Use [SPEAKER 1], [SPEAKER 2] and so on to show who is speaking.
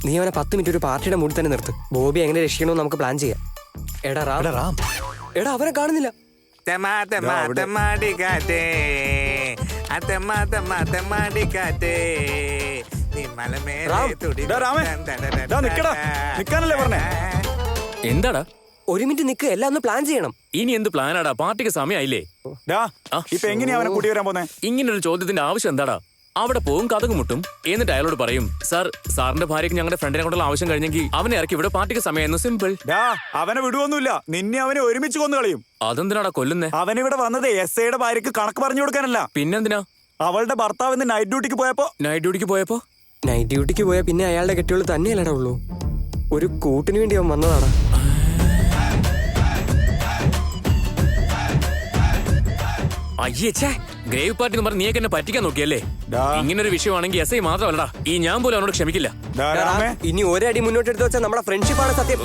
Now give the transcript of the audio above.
[SPEAKER 1] നീ അവനെ 10 മിനിറ്റ് ഒരു പാർട്ടിയുടെ മൂടി തന്നെ നിർത്ത്. ബോബി എങ്ങനെ രക്ഷിക്കണമെന്ന് നമുക്ക് പ്ലാൻ ചെയ്യാം. എടാ റാം, എടാ അവനെ കാണുന്നില്ല.
[SPEAKER 2] എന്താടാ?
[SPEAKER 1] 1 മിനിറ്റ് നിക്ക്, എല്ലാം ഒന്ന് പ്ലാൻ ചെയ്യണം.
[SPEAKER 2] ഇനി എന്ത് പ്ലാനാടാ? പാർട്ടിക്ക് സമയമായില്ലേ?
[SPEAKER 3] ഇപ്പൊ എങ്ങനെയാ അവനെ കൂട്ടി വരാൻ പോന്നെ?
[SPEAKER 2] ഇങ്ങനൊരു ചോദ്യത്തിന്റെ ആവശ്യം എന്താടാ? അവിടെ പോവും, കഥക് മുട്ടും, എന്നിട്ട് അയാളോട് പറയും, സാറിന്റെ ഭാര്യക്ക് ഞങ്ങളുടെ ഫ്രണ്ടിനെ കൊണ്ടുള്ള ആവശ്യം കഴിഞ്ഞെങ്കിൽ അവനെ ഇറക്കി ഇവിടെ പാർട്ടിക്ക് സമയമായിരുന്നു. സിമ്പിൾ.
[SPEAKER 3] അവനെ വിടുവൊന്നുമില്ല, നിന്നെ അവനെ ഒരുമിച്ച് കൊന്നു കളയും.
[SPEAKER 2] അതെന്തിനാടാ കൊല്ലുന്നേ?
[SPEAKER 3] അവനിവിടെ വന്നത് SIയുടെ ഭാര്യക്ക് കണക്ക് പറഞ്ഞു കൊടുക്കാനല്ല.
[SPEAKER 2] പിന്നെന്തിനാ?
[SPEAKER 3] അവളുടെ ഭർത്താവ് ഇന്ന് നൈറ്റ് ഡ്യൂട്ടിക്ക് പോയപ്പോ
[SPEAKER 1] നൈറ്റ് ഡ്യൂട്ടിക്ക് പോയാൽ പിന്നെ അയാളുടെ കെട്ടിയോള് തന്നെയല്ലടാ ഉള്ളൂ. ഒരു കൂട്ടിന് വേണ്ടി അവൻ വന്നതാടാ.
[SPEAKER 2] അയ്യേ, ഗ്രേവ് പാർട്ടി എന്ന് പറഞ്ഞ് നീയൊക്കെ എന്നെ പറ്റിക്കാൻ നോക്കിയല്ലേ? ഇങ്ങനൊരു വിഷയമാണെങ്കിൽ SI മാത്രമല്ലടാ, ഈ ഞാൻ പോലും അവനോട് ക്ഷമിക്കില്ല.
[SPEAKER 1] ഇനി ഒരടി മുന്നോട്ടെടുത്ത് വെച്ചാൽ നമ്മുടെ ഫ്രണ്ട്ഷിപ്പാണ് സത്യം.